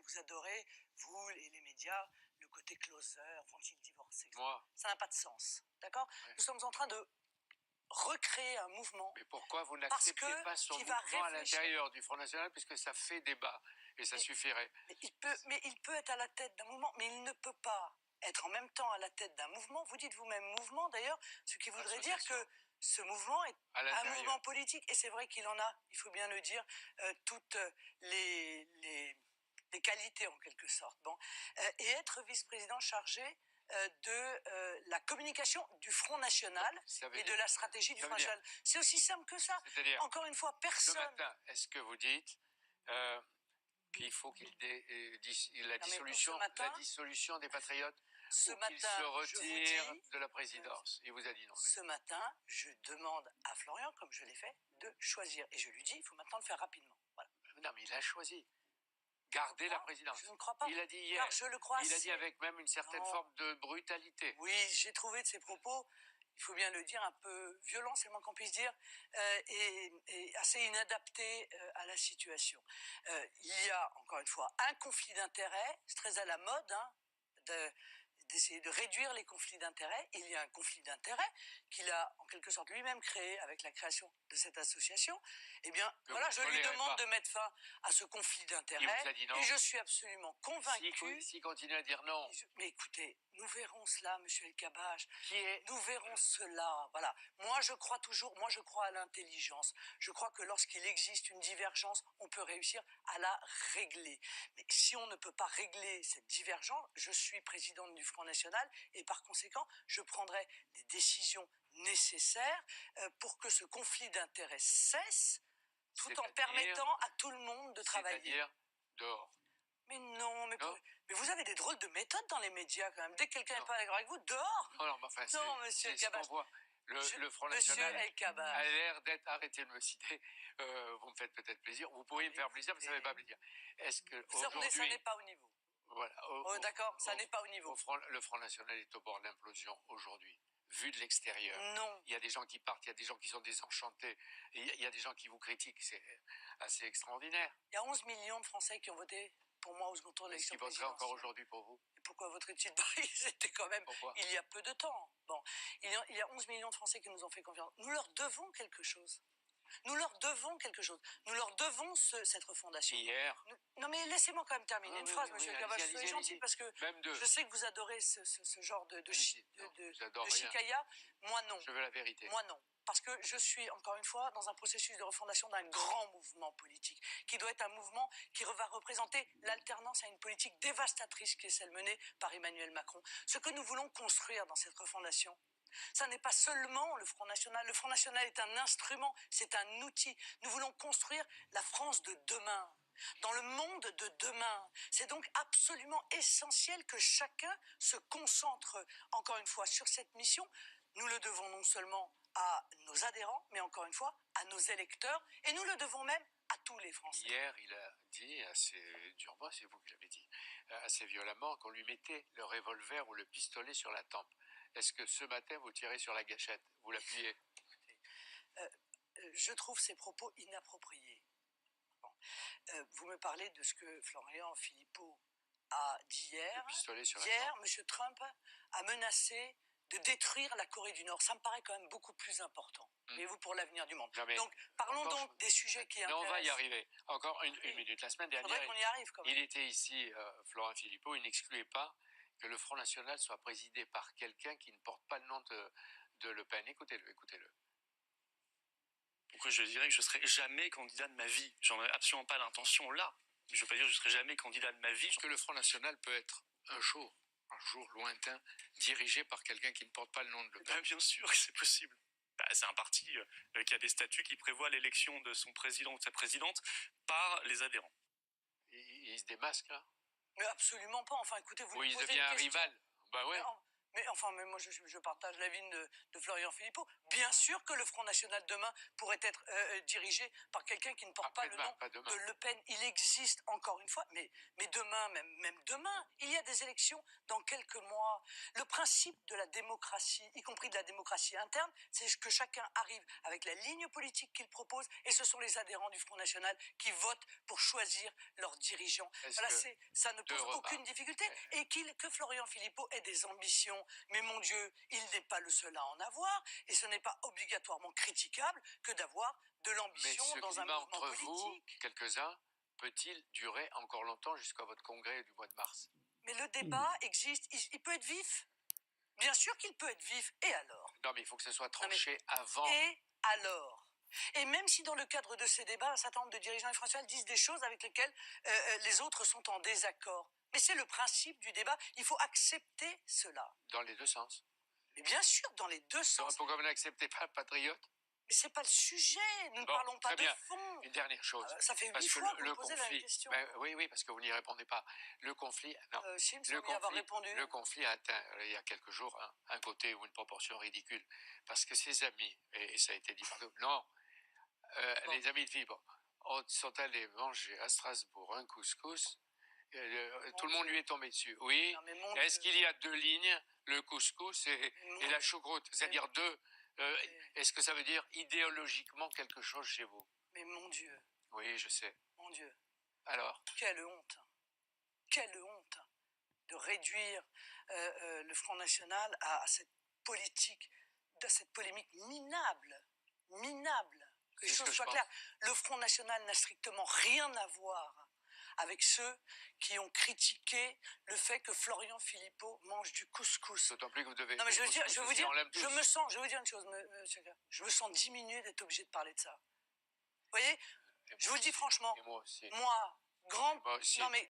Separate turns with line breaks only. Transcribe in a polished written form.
vous adorez, vous et les médias, le côté closer, vont-ils divorcer?
Moi.
Ça n'a pas de sens, d'accord? Ouais. Nous sommes en train de recréer un mouvement.
Mais pourquoi vous n'acceptez pas son mouvement à l'intérieur du Front National, puisque ça fait débat, et ça suffirait.
Mais il peut être à la tête d'un mouvement, mais il ne peut pas être en même temps à la tête d'un mouvement. Vous dites vous-même mouvement, d'ailleurs, ce qui voudrait dire que ce mouvement est un mouvement politique. Et c'est vrai qu'il en a, il faut bien le dire, toutes les qualités en quelque sorte. Bon. Et être vice-président chargé de la communication du Front National et de la stratégie du Front National. C'est aussi simple que ça. Encore une fois, personne...
Ce matin, est-ce que vous dites qu'il faut qu'il la dissolution des Patriotes, ou qu'il se retire de la présidence? Il vous a dit non.
Ce matin, je demande à Florian, comme je l'ai fait, de choisir. Et je lui dis, il faut maintenant le faire rapidement. Voilà.
Non, mais il a choisi. Garder la présidence.
Je ne crois pas.
Il a dit hier.
Je le crois.
Il a dit avec même une certaine forme de brutalité.
Oui, j'ai trouvé de ses propos, il faut bien le dire, un peu violents, c'est le moins qu'on puisse dire, et assez inadaptés à la situation. Il y a, encore une fois, un conflit d'intérêts, c'est très à la mode, hein, d'essayer de réduire les conflits d'intérêts. Il y a un conflit d'intérêts qu'il a en quelque sorte lui-même créé avec la création de cette association. Eh bien, voilà, je lui demande de mettre fin à ce conflit d'intérêts. Et je suis absolument convaincu.
S'il continue à dire non.
Mais écoutez, nous verrons cela, monsieur El Kabbach. Nous verrons cela. Voilà. Moi, je crois à l'intelligence. Je crois que lorsqu'il existe une divergence, on peut réussir à la régler. Mais si on ne peut pas régler cette divergence, je suis présidente du Front National et par conséquent, je prendrai des décisions nécessaires pour que ce conflit d'intérêts cesse, tout en permettant à tout le monde de travailler.
C'est-à-dire dehors.
Mais non, mais vous avez des drôles de méthodes dans les médias quand même. Dès que quelqu'un n'est pas d'accord avec vous, dehors.
Non, mais enfin,
non, monsieur El Kabbach.
Le Front National a l'air d'être... Arrêtez de me citer, vous me faites peut-être plaisir. Vous pourriez me faire plaisir, mais ça ne fait pas plaisir. Est-ce que aujourd'hui...
Ça n'est pas au niveau.
Voilà.
D'accord, ça n'est pas au niveau.
Le Front National est au bord de l'implosion aujourd'hui. Vu de l'extérieur.
Non.
Il y a des gens qui partent, il y a des gens qui sont désenchantés, il y a des gens qui vous critiquent, c'est assez extraordinaire.
Il y a 11 millions de Français qui ont voté pour moi au second tour de l'élection présidentielle.
Est-ce qu'ils voteraient encore aujourd'hui pour vous?
Et pourquoi voteraient-ils pas? C'était quand même il y a peu de temps. Bon, il y a 11 millions de Français qui nous ont fait confiance. Nous leur devons quelque chose. Nous leur devons quelque chose. Nous leur devons cette refondation.
Hier.
Non mais laissez-moi quand même terminer une phrase, monsieur El Kabbach. Soyez gentil parce que je sais que vous adorez ce genre de chicaya. Moi non.
Je veux la vérité.
Moi non. Parce que je suis, encore une fois, dans un processus de refondation d'un grand mouvement politique, qui doit être un mouvement qui va représenter l'alternance à une politique dévastatrice qui est celle menée par Emmanuel Macron. Ce que nous voulons construire dans cette refondation, ça n'est pas seulement le Front National. Le Front National est un instrument, c'est un outil. Nous voulons construire la France de demain, dans le monde de demain. C'est donc absolument essentiel que chacun se concentre, encore une fois, sur cette mission. Nous le devons non seulement à nos adhérents, mais encore une fois, à nos électeurs, et nous le devons même à tous les Français.
Hier, il a dit assez durement, c'est vous qui l'avez dit, assez violemment, qu'on lui mettait le revolver ou le pistolet sur la tempe. Est-ce que ce matin, vous tirez sur la gâchette? Vous l'appuyez?
Je trouve ces propos inappropriés. Bon. Vous me parlez de ce que Florian Philippot a dit hier.
Le pistolet sur la tempe.
M. Trump a menacé de détruire la Corée du Nord. Ça me paraît quand même beaucoup plus important. Voyez-vous, pour l'avenir du monde. Donc, parlons donc des sujets qui intéressent.
On va y arriver. Encore une minute. La semaine dernière,
qu'on y arrive, quand même.
Il était ici, Florian Philippot, il n'excluait pas que le Front National soit présidé par quelqu'un qui ne porte pas le nom de Le Pen. Écoutez-le.
Pourquoi je dirais que je ne serai jamais candidat de ma vie? J'en ai absolument pas l'intention là. Je ne veux pas dire que je ne serai jamais candidat de ma vie.
Est-ce que le Front National peut être un jour lointain, dirigé par quelqu'un qui ne porte pas le nom de Le Pen?
Bien sûr que c'est possible. C'est un parti qui a des statuts qui prévoient l'élection de son président ou de sa présidente par les adhérents.
Il se démasque, là?
Mais absolument pas. Enfin, écoutez, vous
il devient un rival. Bah ouais.
Mais enfin, mais moi, je partage l'avis de Florian Philippot. Bien sûr que le Front National demain pourrait être dirigé par quelqu'un qui ne porte pas le nom de Le Pen. Il existe encore une fois, mais demain, même demain, il y a des élections dans quelques mois. Le principe de la démocratie, y compris de la démocratie interne, c'est que chacun arrive avec la ligne politique qu'il propose, et ce sont les adhérents du Front National qui votent pour choisir leurs dirigeants. Voilà, ça ne pose aucune difficulté. Et que Florian Philippot ait des ambitions, mais mon Dieu, il n'est pas le seul à en avoir, et ce n'est pas obligatoirement critiquable que d'avoir de l'ambition dans un mouvement politique.
Vous, quelques-uns, peut-il durer encore longtemps jusqu'à votre congrès du mois de mars?
Mais le débat existe, il peut être vif. Bien sûr qu'il peut être vif, et alors?
Non, mais il faut que ce soit tranché avant.
Et alors? Et même si dans le cadre de ces débats, un certain nombre de dirigeants du Front National disent des choses avec lesquelles les autres sont en désaccord. Mais c'est le principe du débat, il faut accepter cela.
Dans les deux sens.
Mais bien sûr, dans les deux sens.
Pourquoi vous n'acceptez pas Patriote?
Mais c'est pas le sujet, nous ne parlons pas de fond.
Une dernière chose.
Ça fait 8 fois que vous posez la même question.
Oui, parce que vous n'y répondez pas. Le conflit,
le
conflit a atteint, il y a quelques jours, un côté ou une proportion ridicule. Parce que ses amis, et ça a été dit partout, les amis de Philippot sont allés manger à Strasbourg un couscous. Tout le monde lui est tombé dessus. Oui. Est-ce qu'il y a deux lignes, le couscous et la choucroute? C'est-à-dire deux. Est-ce que ça veut dire idéologiquement quelque chose chez vous?
Mais mon Dieu.
Oui, je sais.
Mon Dieu.
Alors?
Quelle honte. Quelle honte de réduire le Front National à cette politique, à cette polémique minable. Minable. Que les choses soient claires. Le Front National n'a strictement rien à voir avec ceux qui ont critiqué le fait que Florian Philippot mange du couscous.
D'autant plus que vous devez...
Non, mais je vais vous dire une chose, monsieur. Je me sens diminué d'être obligé de parler de ça. Vous voyez, je vous le dis franchement, moi, grande...
Moi aussi.
Non, mais